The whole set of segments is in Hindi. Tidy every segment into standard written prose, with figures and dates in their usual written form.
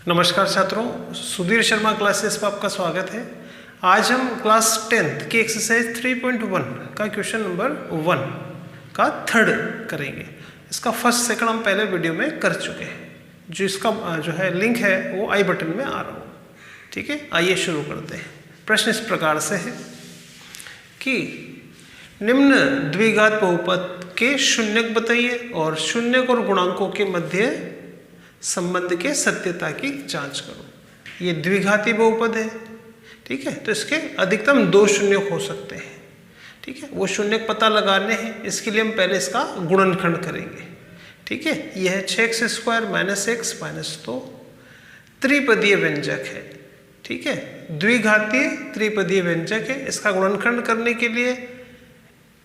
नमस्कार छात्रों, सुधीर शर्मा क्लासेस पर आपका स्वागत है। आज हम क्लास 10th की एक्सरसाइज 3.1 का क्वेश्चन नंबर 1 का थर्ड करेंगे। इसका फर्स्ट सेकंड हम पहले वीडियो में कर चुके हैं। जो इसका जो है लिंक है वो आई बटन में आ रहा हो। ठीक है, आइए शुरू करते हैं। प्रश्न इस प्रकार से है कि निम्न द्विघात बहुपद के शून्यक बताइए और शून्यक और गुणांकों के मध्य संबंध के सत्यता की जांच करो। ये द्विघाती बहुपद है, ठीक है, तो इसके अधिकतम 2 शून्यक हो सकते हैं। ठीक है, वो शून्यक पता लगाने हैं, इसके लिए हम पहले इसका गुणनखंड करेंगे। ठीक है, यह है 6x² - x - 2 त्रिपदीय व्यंजक है। ठीक है, द्विघातीय त्रिपदीय व्यंजक है। इसका गुणनखंड करने के लिए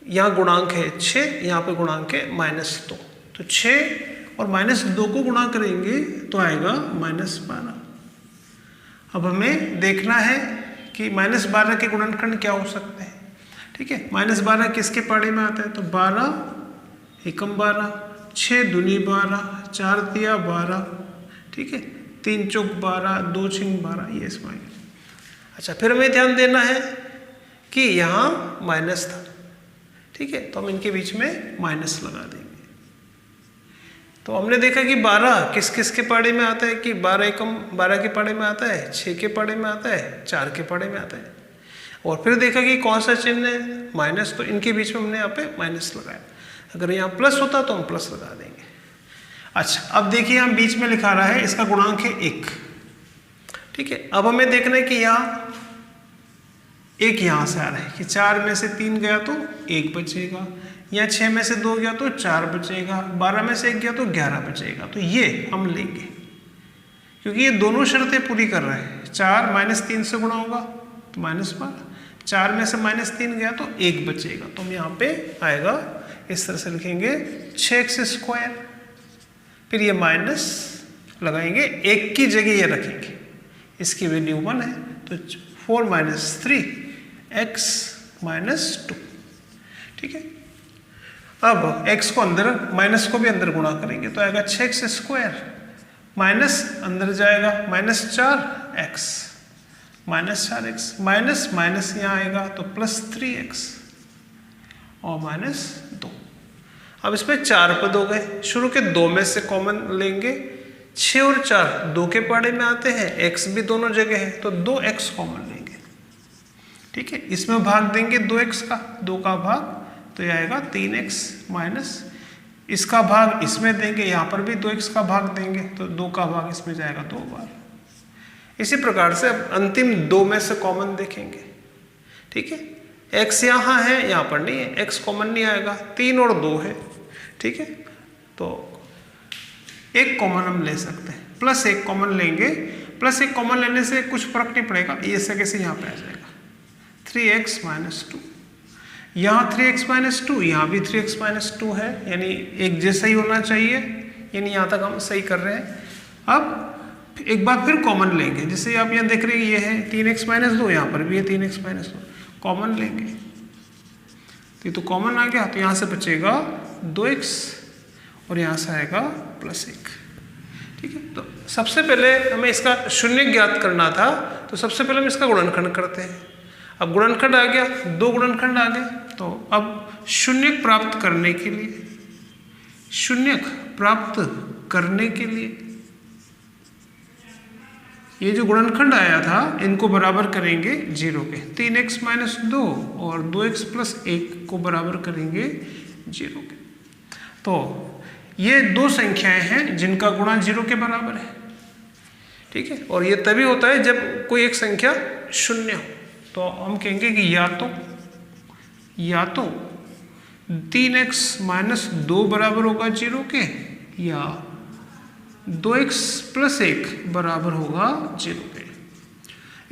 यहाँ गुणांक है 6, यहाँ पे गुणांक है -2। तो 6 और -2 को गुणा करेंगे तो आएगा -12। अब हमें देखना है कि -12 के गुणनखंड क्या हो सकते हैं। ठीक है, -12 किसके पाड़े में आता है? तो 12 एकम 12, 6 दूनी 12, 4 तिया 12, ठीक है, 3 चौक 12, 2 छिंग 12, ये इसमें आएगा। अच्छा, फिर हमें ध्यान देना है कि यहाँ माइनस था। ठीक है, तो हम इनके बीच में माइनस लगा देंगे। तो हमने देखा कि 12 किस किस के पाड़े में आता है कि 12 एकम 12 के पाड़े में आता है, 6 के पाड़े में आता है, 4 के पाड़े में आता है। और फिर देखा कि कौन सा चिन्ह है माइनस, तो इनके बीच में हमने यहाँ पे माइनस लगाया। अगर यहाँ प्लस होता तो हम प्लस लगा देंगे। अच्छा, अब देखिए यहाँ बीच में लिखा रहा है, इसका गुणांक है 1। ठीक है, अब हमें देखना है कि यहाँ 1 यहाँ से आ रहा है कि 4 में से 3 गया तो 1 बचेगा, यहाँ 6 में से 2 गया तो 4 बचेगा, 12 में से 1 गया तो 11 बचेगा। तो ये हम लेंगे क्योंकि ये दोनों शर्तें पूरी कर रहे हैं। 4 -3 से गुणा होगा तो -12, 4 में से -3 गया तो 1 बचेगा। तो हम यहाँ पे आएगा इस तरह से लिखेंगे 6x², फिर ये माइनस लगाएंगे, 1 की जगह ये रखेंगे, इसकी वैल्यू 1 है तो 4 - 3x - 2। ठीक है, अब x को अंदर, माइनस को भी अंदर गुणा करेंगे तो आएगा 6x², माइनस अंदर जाएगा -4x, -4x, माइनस माइनस यहाँ आएगा तो +3x और -2। अब इसमें 4 पद हो गए, शुरू के 2 में से कॉमन लेंगे। 6 और 4 2 के पाड़े में आते हैं, x भी दोनों जगह है तो 2x कॉमन लेंगे। ठीक है, इसमें भाग देंगे 2x का, 2 का भाग तो ये आएगा 3x माइनस इसका भाग इसमें देंगे, यहाँ पर भी 2x का भाग देंगे तो 2 का भाग इसमें जाएगा 2 बार। इसी प्रकार से अब अंतिम 2 में से कॉमन देखेंगे। ठीक है, x यहाँ है, यहाँ पर नहीं है, x कॉमन नहीं आएगा, 3 और 2 है। ठीक है, तो 1 कॉमन हम ले सकते हैं, +1 कॉमन लेंगे। +1 कॉमन लेने से कुछ फर्क नहीं पड़ेगा, ये सके से यहाँ पे आ जाएगा 3x - 2। यहाँ 3x - 2, यहाँ भी 3x - 2 है, यानी एक जैसा ही होना चाहिए, यानी यहाँ तक हम सही कर रहे हैं। अब एक बार फिर कॉमन लेंगे, जैसे आप यहाँ देख रहे हैं ये है 3x - 2, यहाँ पर भी है 3x - 2, कॉमन लेंगे तो ये तो कॉमन आ गया, तो यहाँ से बचेगा 2x और यहाँ से आएगा +1। ठीक है, तो सबसे पहले हमें इसका शून्य ज्ञात करना था, तो सबसे पहले हम इसका गुणनखंड करते हैं। अब गुणनखंड आ गया, 2 गुणनखंड आ गए, तो अब शून्यक प्राप्त करने के लिए, शून्यक प्राप्त करने के लिए ये जो गुणनखंड आया था इनको बराबर करेंगे 0 के। 3x - 2 और 2x + 1 को बराबर करेंगे 0 के। तो ये 2 संख्याएं हैं जिनका गुणा 0 के बराबर है। ठीक है, और ये तभी होता है जब कोई एक संख्या शून्य हो, तो हम कहेंगे कि या तो 3x - 2 बराबर होगा 0 के, या 2x + 1 बराबर होगा 0 के।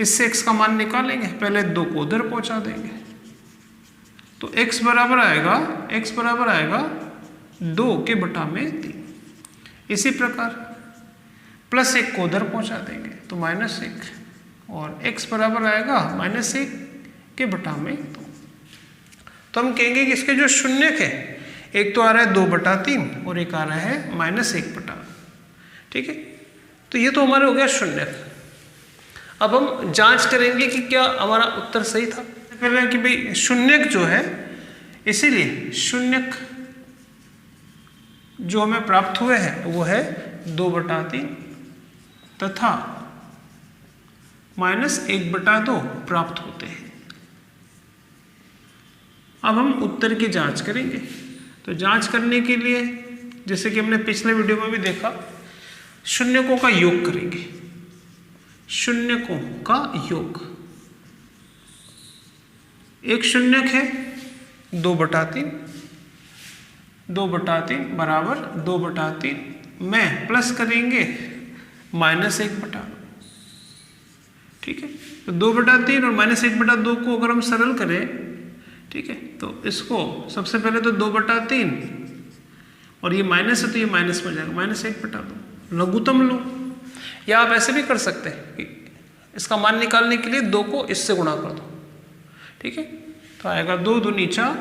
इससे x का मान निकालेंगे, पहले 2 को उधर पहुंचा देंगे तो x बराबर आएगा 2 के बटा में 3। इसी प्रकार +1 को उधर पहुंचा देंगे तो -1 और x बराबर आएगा -1 के बटा में 2। तो हम कहेंगे कि इसके जो शून्यक है, एक तो आ रहा है 2/3 और एक आ रहा है -1/। ठीक है, तो ये तो हमारे हो गया शून्यक। अब हम जांच करेंगे कि क्या हमारा उत्तर सही था। पहले कि भाई शून्यक जो है, इसीलिए शून्यक जो हमें प्राप्त हुए हैं वो है 2/3 तथा -1/2 प्राप्त होते हैं। अब हम उत्तर की जांच करेंगे। तो जांच करने के लिए जैसे कि हमने पिछले वीडियो में भी देखा, शून्यकों का योग करेंगे। शून्यकों का योग, एक शून्यक है 2/3, 2/3 बराबर 2/3 में प्लस करेंगे -1/2। ठीक है, तो 2/3 और -1/2 को अगर हम सरल करें, ठीक है, तो इसको सबसे पहले तो 2/3 और ये माइनस है तो ये माइनस में जाएगा, -1/2 लघुत्तम लो। या आप ऐसे भी कर सकते हैं कि इसका मान निकालने के लिए 2 को इससे गुणा कर दो। ठीक है, तो आएगा 2 दूनी 4,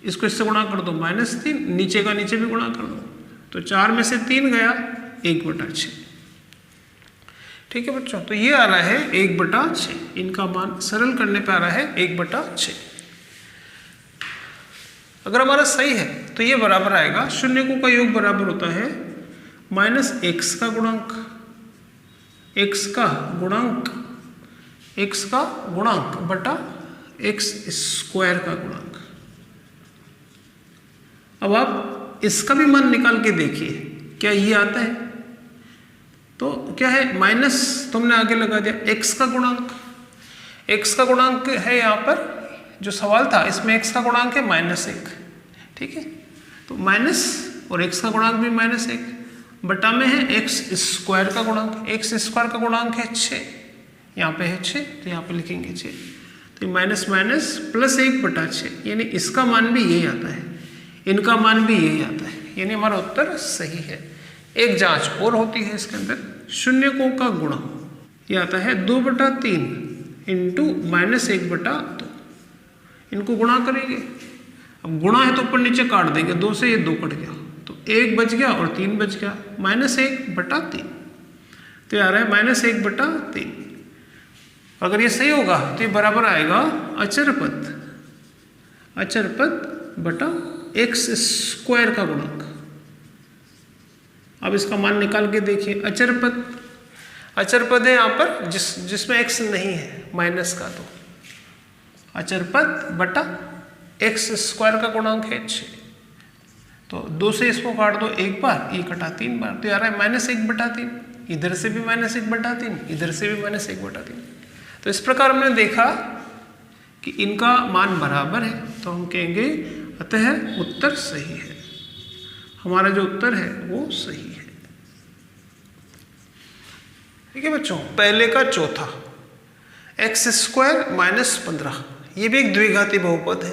इसको इससे गुणा कर दो -3, नीचे का नीचे भी गुणा कर दो, तो 4 में से 3 गया 1/6। ठीक है बच्चों, तो ये आ रहा है 1/6, इनका मान सरल करने पे आ रहा है 1/6। अगर हमारा सही है तो ये बराबर आएगा, शून्यकों का योग बराबर होता है -x का गुणांक, x का गुणांक बटा x² का गुणांक। अब आप इसका भी मान निकाल के देखिए क्या ये आता है। तो क्या है, माइनस तुमने आगे लगा दिया, x का गुणांक है यहाँ पर जो सवाल था, इसमें x का गुणांक है -1। ठीक है, तो माइनस और x का गुणांक भी -1 बटा में है x² का गुणांक, x² का गुणांक है 6, यहाँ पे है 6 तो यहाँ पे लिखेंगे 6, तो माइनस प्लस 1/6, यानी इसका मान भी यही आता है, इनका मान भी यही आता है, यानी हमारा उत्तर सही है। एक जांच और होती है इसके अंदर, शून्यकों का गुणा ये आता है 2/3 इंटू -1/2, इनको गुणा करेंगे। अब गुणा है तो ऊपर नीचे काट देंगे, 2 से ये 2 कट गया, तो 1 बच गया और 3 बच गया, -1/3, तो ये आ रहा है -1/3। अगर ये सही होगा तो ये बराबर आएगा अचरपद बटा x² का गुणांक। अब इसका मान निकाल के देखिए, अचरपद है यहाँ पर जिसमें x नहीं है माइनस का, तो अचरपद बटा x² का गुणांक है 6, तो 2 से इसको काट दो एक बार, ये कटा 3 बार, तो यार है -1/3, इधर से भी -1/3, इधर से भी -1/3। तो इस प्रकार हमने देखा कि इनका मान बराबर है, तो हम कहेंगे अतः उत्तर सही है, हमारा जो उत्तर है वो सही है। ठीक है बच्चों, पहले का चौथा x² - 15, ये भी एक द्विघाती बहुपद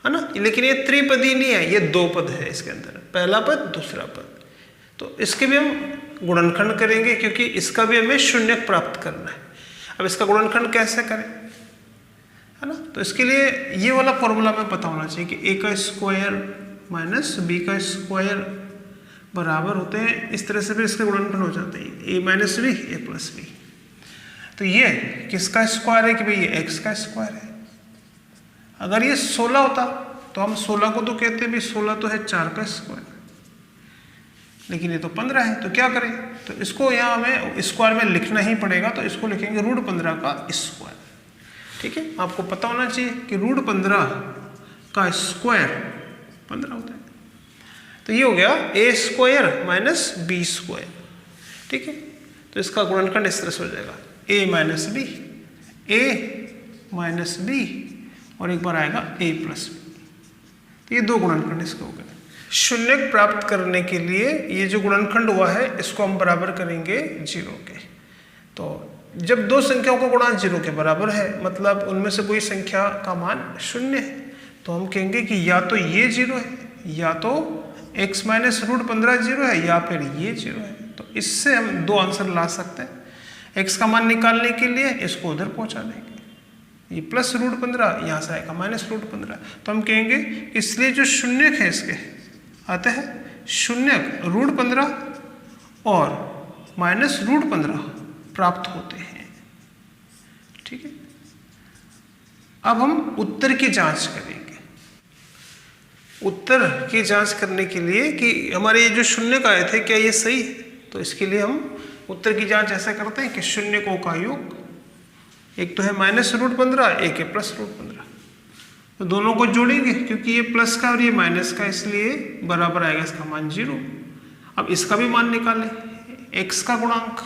है ना, लेकिन ये त्रिपदी नहीं है, ये 2 पद है इसके अंदर, पहला पद दूसरा पद। तो इसके भी हम गुणनखंड करेंगे क्योंकि इसका भी हमें शून्यक प्राप्त करना है। अब इसका गुणनखंड कैसे करें, है ना, तो इसके लिए ये वाला फॉर्मूला हमें पता होना चाहिए कि a का स्क्वायर माइनस b का स्क्वायर बराबर होते हैं, इस तरह से फिर इसके गुणनखंड हो जाते हैं a - b a + b। तो ये किसका स्क्वायर है कि भाई ये x का स्क्वायर है। अगर ये 16 होता तो हम 16 को तो कहते हैं भाई 16 तो है 4 का स्क्वायर, लेकिन ये तो 15 है, तो क्या करें, तो इसको यहाँ हमें स्क्वायर में लिखना ही पड़ेगा, तो इसको लिखेंगे √15 का स्क्वायर। ठीक है, आपको पता होना चाहिए कि √15 का स्क्वायर 15 होता है। तो ये हो गया a² - b²। ठीक है, तो इसका गुणनखंड इस तरह से हो जाएगा a - b और एक बार आएगा a + b। तो ये 2 गुणनखंड इसके हो गए। शून्यक प्राप्त करने के लिए ये जो गुणनखंड हुआ है इसको हम बराबर करेंगे 0 के। तो जब 2 संख्याओं का गुणांक 0 के बराबर है, मतलब उनमें से कोई संख्या का मान 0 है, तो हम कहेंगे कि या तो ये 0 है, या तो x - √15 0 है, या फिर ये 0 है। तो इससे हम 2 आंसर ला सकते हैं। x का मान निकालने के लिए इसको उधर पहुंचा देंगे, ये प्लस √15 यहाँ से आएगा -√15, तो हम कहेंगे इसलिए जो शून्यक है इसके अतः शून्यक √15 और -√15 प्राप्त होते हैं। ठीक है, अब हम उत्तर की जांच करेंगे। उत्तर की जांच करने के लिए कि हमारे ये जो शून्य का आए थे क्या ये सही है, तो इसके लिए हम उत्तर की जांच ऐसा करते हैं कि शून्य का योग, एक तो है -√15, एक है +√15, तो दोनों को जोड़ेंगे क्योंकि ये प्लस का और ये माइनस का, इसलिए बराबर आएगा इसका मान 0। अब इसका भी मान निकालें, x का गुणांक।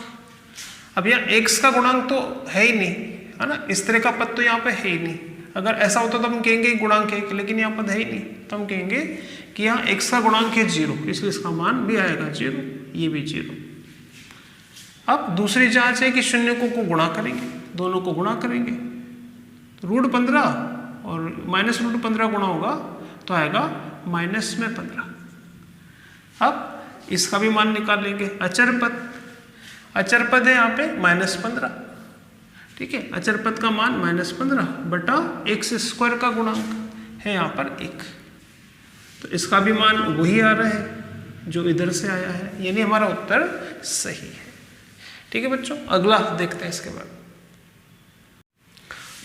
अब यहाँ x का गुणांक तो है ही नहीं, है ना, इस तरह का पद तो यहाँ पे है ही नहीं। अगर ऐसा होता तो हम कहेंगे गुणांक है, लेकिन यहाँ पद है ही नहीं, तो हम कहेंगे कि यहाँ x का गुणांक है 0, इसलिए इसका मान भी आएगा 0, ये भी 0। अब दूसरी जांच है कि शून्य को गुणा करेंगे, दोनों को गुणा करेंगे, तो √15 और -√15 गुणा होगा तो आएगा -15। अब इसका भी मान निकाल लेंगे। अचर पद है यहाँ पे -15, ठीक है, अचर पद का मान -15 बटा x² का गुणांक है यहाँ पर 1, तो इसका भी मान वही आ रहा है जो इधर से आया है, यानी हमारा उत्तर सही है। ठीक है बच्चों, अगला देखते हैं इसके बाद।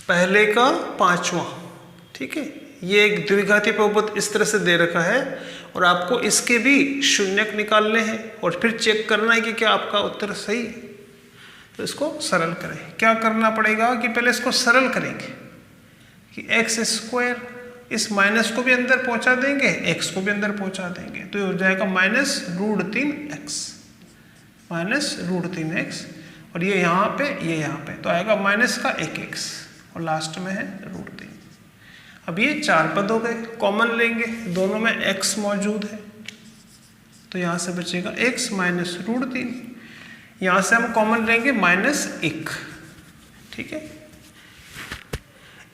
पहले का 5वां, ठीक है, ये एक द्विघाती बहुपद इस तरह से दे रखा है और आपको इसके भी शून्यक निकालने हैं और फिर चेक करना है कि क्या आपका उत्तर सही है। तो इसको सरल करें। क्या करना पड़ेगा कि पहले इसको सरल करेंगे कि x², इस माइनस को भी अंदर पहुंचा देंगे, x को भी अंदर पहुंचा देंगे, तो ये हो जाएगा -√3x और ये यहाँ पे, ये यहाँ पे, तो आएगा माइनस का 1x और लास्ट में है √3। अब ये 4 पद हो गए, कॉमन लेंगे, दोनों में x मौजूद है, तो यहाँ से बचेगा x -√3, यहाँ से हम कॉमन लेंगे -1, ठीक है।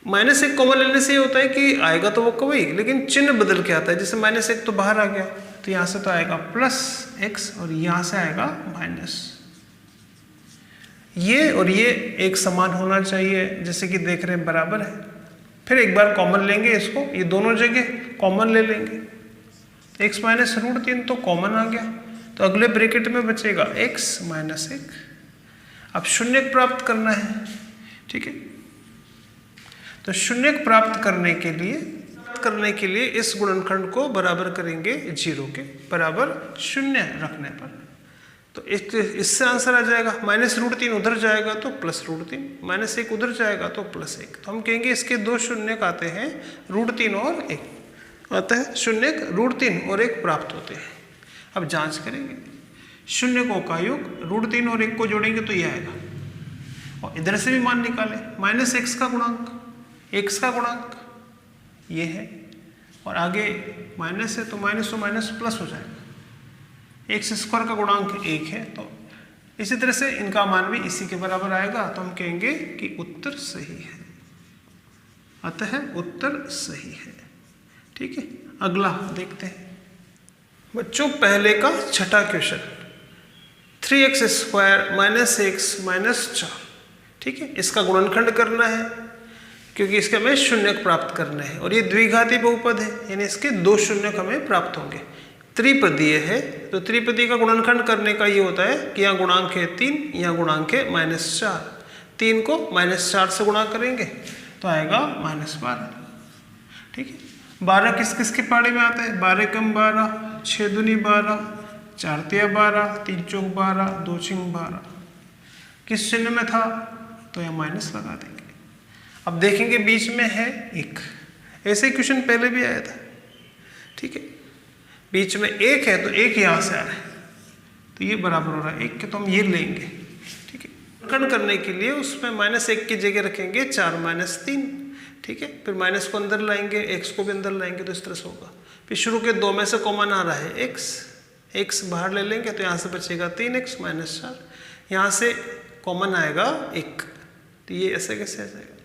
-1 कॉमन लेने से ये होता है कि आएगा तो वो कवई, लेकिन चिन्ह बदल के आता है, जैसे -1 तो बाहर आ गया, तो यहाँ से तो आएगा +x और यहाँ से आएगा माइनस। ये और ये एक समान होना चाहिए, जैसे कि देख रहे हैं बराबर है। फिर एक बार कॉमन लेंगे इसको, ये दोनों जगह कॉमन ले लेंगे, x -√3 तो कॉमन आ गया, तो अगले ब्रैकेट में बचेगा x -1। अब शून्यक प्राप्त करना है, ठीक है, तो शून्यक प्राप्त करने के लिए इस गुणनखंड को बराबर करेंगे 0 के बराबर 0 रखने पर, तो इससे आंसर आ जाएगा -√3 उधर जाएगा तो +√3, -1 उधर जाएगा तो +1, तो हम कहेंगे इसके दो शून्यक आते हैं, √3 और 1 आता है, शून्यक √3 और 1 प्राप्त होते हैं। अब जांच करेंगे, शून्यकों का योग, √3 और 1 को जोड़ेंगे तो ये आएगा, और इधर से भी मान निकालें, -x का गुणांक, x का गुणांक ये है, और आगे माइनस है तो माइनस प्लस हो जाएगा, x² का गुणांक 1 है, तो इसी तरह से इनका मान भी इसी के बराबर आएगा, तो हम कहेंगे कि उत्तर सही है, अतः उत्तर सही है। ठीक है, अगला देखते हैं बच्चों, पहले का छठा क्वेश्चन, 3x² -x -4, ठीक है, इसका गुणनखंड करना है क्योंकि इसके हमें शून्यक प्राप्त करने हैं, और ये द्विघाती बहुपद है, यानी इसके दो शून्यक हमें प्राप्त होंगे। त्रिपदीय है, तो त्रिपदीय का गुणनखंड करने का ये होता है कि यहाँ गुणांक है 3, यहाँ गुणांक है -4, 3 को -4 से गुणा करेंगे तो आएगा -12। ठीक है, 12 किस किस के पाड़े में आता है, 12 कम 12, 6 दूनी 12, 4 तिया 12, 3 चौक 12, 2 छिंग 12, किस चिन्ह में था तो यहाँ माइनस लगा देंगे। अब देखेंगे बीच में है 1, ऐसे क्वेश्चन पहले भी आया था। ठीक है, बीच में 1 है तो 1 यहाँ से आ रहा है, तो ये बराबर हो रहा है 1 के, तो हम ये लेंगे। ठीक है, गुणनखंड करने के लिए उसमें -1 की जगह रखेंगे 4 - 3। ठीक है, फिर माइनस को अंदर लाएंगे, x को भी अंदर लाएंगे, तो इस तरह से होगा। फिर शुरू के 2 में से कॉमन आ रहा है x बाहर ले लेंगे तो यहाँ से बचेगा 3x -4, यहाँ से कॉमन आएगा 1, तो ये ऐसे कैसे आ जाएगा,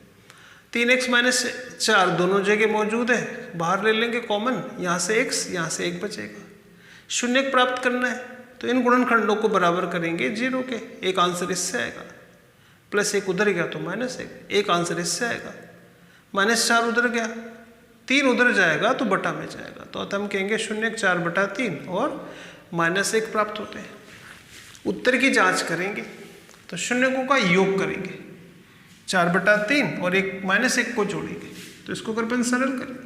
3x -4 दोनों जगह मौजूद है, बाहर ले लेंगे कॉमन, यहाँ से x, यहाँ से 1 बचेगा। शून्यक प्राप्त करना है तो इन गुणनखंडों को बराबर करेंगे 0 के, एक आंसर इससे आएगा, +1 उधर गया तो -1, एक आंसर इससे आएगा, -4 उधर गया, 3 उधर जाएगा तो बटा में जाएगा, तो हम कहेंगे शून्यक 4/3 और -1 प्राप्त होते हैं। उत्तर की जांच करेंगे तो शून्यकों का योग करेंगे, 4/3 और 1 को जोड़ेंगे, तो इसको कृपया सरल करें।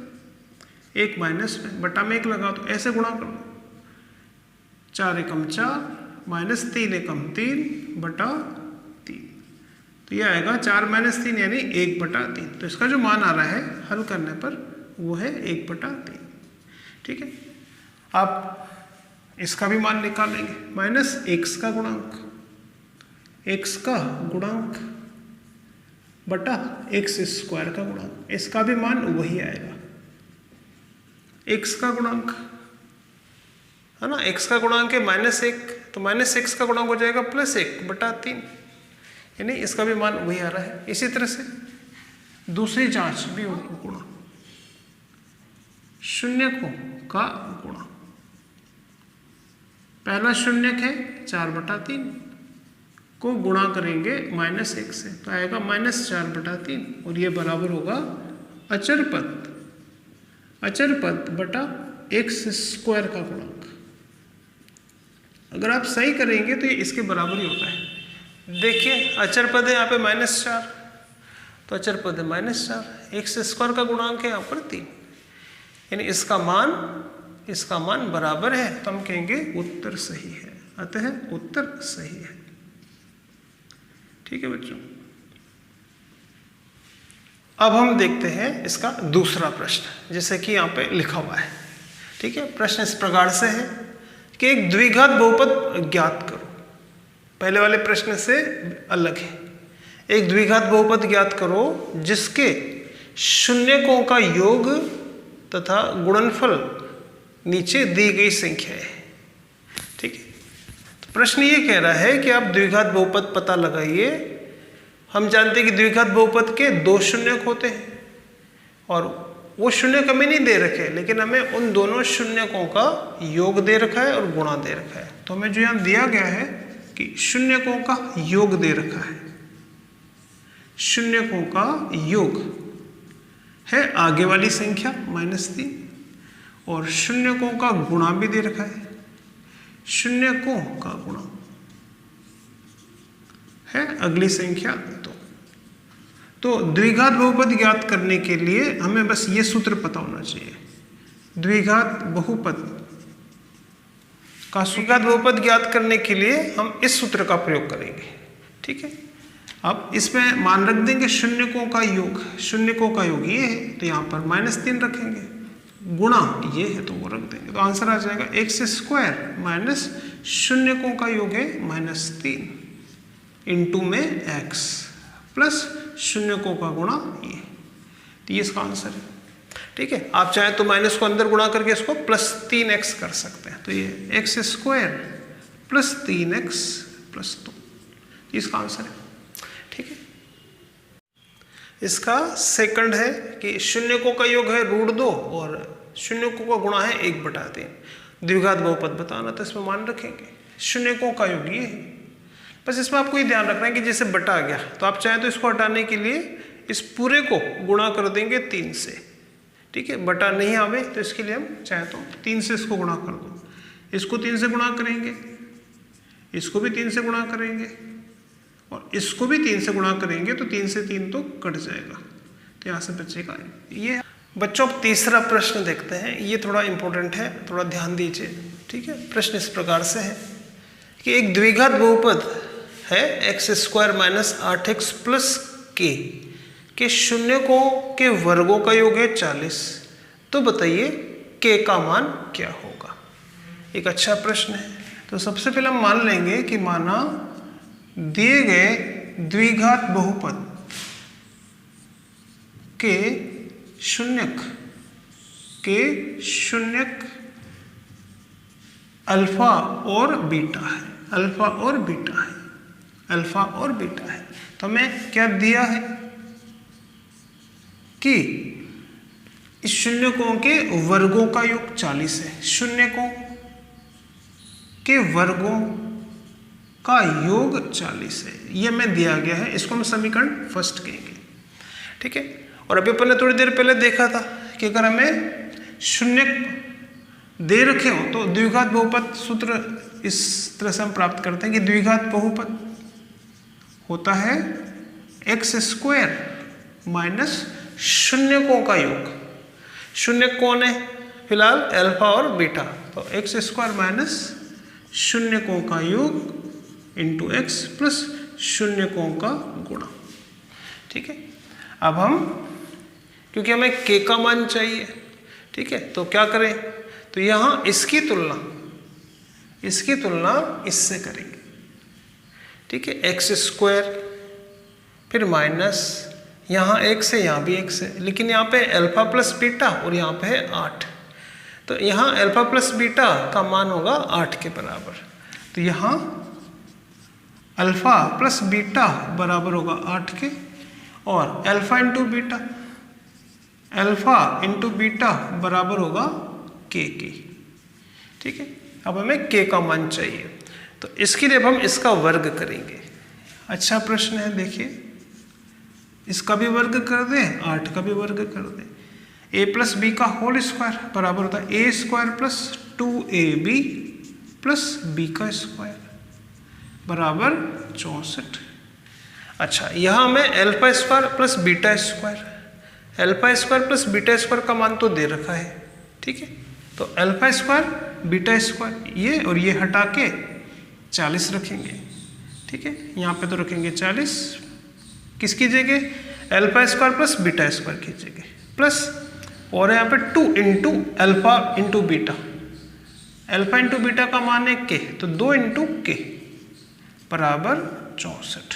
1 माइनस में बटा में 1 लगा तो ऐसे गुणा कर लो, 4 एकम 4 माइनस 3 एकम 3/3, तो ये आएगा 4 - 3 यानी 1/3। तो इसका जो मान आ रहा है हल करने पर वो है 1/3। ठीक है, आप इसका भी मान निकालेंगे, माइनस x का गुणांक बटा x² का गुणांक, इसका भी मान वही आएगा, x का गुणांक है ना, x का गुणांक है -1, तो -x का गुणांक हो जाएगा +1/3, यानी इसका भी मान वही आ रहा है। इसी तरह से दूसरी जांच भी होगी, गुणा शून्यकों का गुणा, पहला शून्यक है 4/3 को गुणा करेंगे -1 से, तो आएगा -4/3 और ये बराबर होगा अचर पद बटा x² का गुणांक। अगर आप सही करेंगे तो ये इसके बराबर ही होता है। देखिए अचर पद है यहाँ पे -4, तो अचर पद है -4, x² का गुणांक है यहाँ पर 3, यानी इसका मान बराबर है, तो हम कहेंगे उत्तर सही है, अतः उत्तर सही है। ठीक है बच्चों, अब हम देखते हैं इसका दूसरा प्रश्न, जैसे कि यहाँ पे लिखा हुआ है। ठीक है, प्रश्न इस प्रकार से है कि एक द्विघात बहुपद ज्ञात करो। पहले वाले प्रश्न से अलग है, एक द्विघात बहुपद ज्ञात करो जिसके शून्यकों का योग तथा गुणनफल नीचे दी गई संख्या है। ठीक है, तो प्रश्न ये कह रहा है कि आप द्विघात बहुपद पता लगाइए। हम जानते हैं कि द्विघात बहुपद के 2 शून्यक होते हैं और वो शून्यक हमें नहीं दे रखे, लेकिन हमें उन दोनों शून्यकों का योग दे रखा है और गुणा दे रखा है। तो हमें जो यहाँ दिया गया है कि शून्यकों का योग दे रखा है, शून्यकों का योग है आगे वाली संख्या -3 और शून्यकों का गुणा भी दे रखा है, शून्यकों का गुणा है अगली संख्या 2। तो द्विघात बहुपद ज्ञात करने के लिए हमें बस ये सूत्र पता होना चाहिए, द्विघात बहुपद ज्ञात करने के लिए हम इस सूत्र का प्रयोग करेंगे। ठीक है, अब इसमें मान रख देंगे शून्यकों का योग ये है, तो यहाँ पर -3 रखेंगे, गुणा ये है तो वो रख देंगे, तो आंसर आ जाएगा x² माइनस शून्यकों का योग है -3 इंटू में x प्लस शून्यकों का गुणा ये, तो ये इसका आंसर है। ठीक है, आप चाहें तो माइनस को अंदर गुणा करके इसको +3x कर सकते हैं, तो ये x² + 3x + 2, इसका आंसर है। ठीक है, इसका सेकंड है कि शून्यकों का योग है √2 और शून्यकों का गुणा है 1/3। द्विघात बहुपद बताना, तो इसमें मान रखेंगे शून्यकों का योग ये है। बस इसमें आपको ये ध्यान रखना है कि जैसे बटा आ गया, तो आप चाहें तो इसको हटाने के लिए इस पूरे को गुणा कर देंगे 3 से। ठीक है, बटा नहीं आवे तो इसके लिए हम चाहें तो 3 से इसको गुणा कर दो, इसको 3 से गुणा करेंगे, इसको भी 3 से गुणा करेंगे और इसको भी 3 से गुणा करेंगे, तो 3 से 3 तो कट जाएगा, तो यहाँ से बचेगा ये। बच्चों अब तीसरा प्रश्न देखते हैं, ये थोड़ा इंपॉर्टेंट है, थोड़ा ध्यान दीजिए। ठीक है, प्रश्न इस प्रकार से है कि एक द्विघात बहुपद है x² minus 8x plus k के शून्यकों के वर्गों का योग है 40, तो बताइए k का मान क्या होगा। एक अच्छा प्रश्न है। तो सबसे पहले हम मान लेंगे कि माना दिए गए द्विघात बहुपद के शून्यक अल्फा और बीटा है, तो हमें क्या दिया है कि इस शून्यकों के वर्गों का योग 40 है, शून्यकों के वर्गों का योग 40 है, ये हमें दिया गया है। इसको हम समीकरण फर्स्ट कहेंगे। ठीक है, और अभी अपन ने थोड़ी देर पहले देखा था कि अगर हमें शून्यक दे रखे हो तो द्विघात बहुपद सूत्र इस तरह से हम प्राप्त करते हैं कि द्विघात बहुपद होता है एक्स स्क्वायर माइनस शून्यकों का योग। शून्य कौन है फिलहाल? अल्फा और बीटा। तो एक्स स्क्वायर माइनस शून्यकों का योग इंटू एक्स प्लस शून्यकों का गुणा। ठीक है, अब हम क्योंकि हमें k का मान चाहिए, ठीक है, तो क्या करें? तो यहाँ इसकी तुलना इससे करेंगे। ठीक है, एक्स स्क्वायर फिर माइनस यहाँ एक से यहाँ भी एक से, लेकिन यहाँ पे अल्फा प्लस बीटा और यहाँ पे है 8, तो यहाँ अल्फा प्लस बीटा का मान होगा 8 के बराबर। तो यहाँ अल्फा प्लस बीटा बराबर होगा 8 के, और अल्फा इंटू बीटा बराबर होगा k के। ठीक है, अब हमें k का मान चाहिए, तो इसके लिए अब हम इसका वर्ग करेंगे। अच्छा प्रश्न है, देखिए इसका भी वर्ग कर दें, 8 का भी वर्ग कर दें। a प्लस बी का होल स्क्वायर बराबर होता है a square plus 2ab plus b का स्क्वायर बराबर 64। अच्छा, यहाँ हमें alpha square plus beta square का मान तो दे रखा है। ठीक है, तो अल्फा स्क्वायर बीटा स्क्वायर ये और ये हटा के 40 रखेंगे। ठीक है, यहाँ पे तो रखेंगे 40, किसकी जगह? Alpha square plus beta square की जगह, प्लस और यहाँ पे 2 into alpha into beta. Alpha into beta का मान है k, तो 2 इंटू k बराबर 64।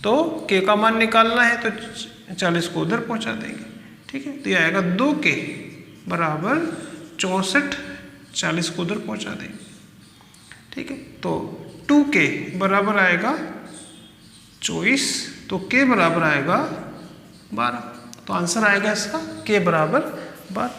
तो k का मान निकालना है तो 40 को उधर पहुँचा देंगे। ठीक है, तो ये आएगा 2k बराबर 64, 40 को उधर पहुँचा देंगे। ठीक है, तो 2k बराबर आएगा 24, तो k बराबर आएगा 12। तो आंसर आएगा इसका k बराबर 12।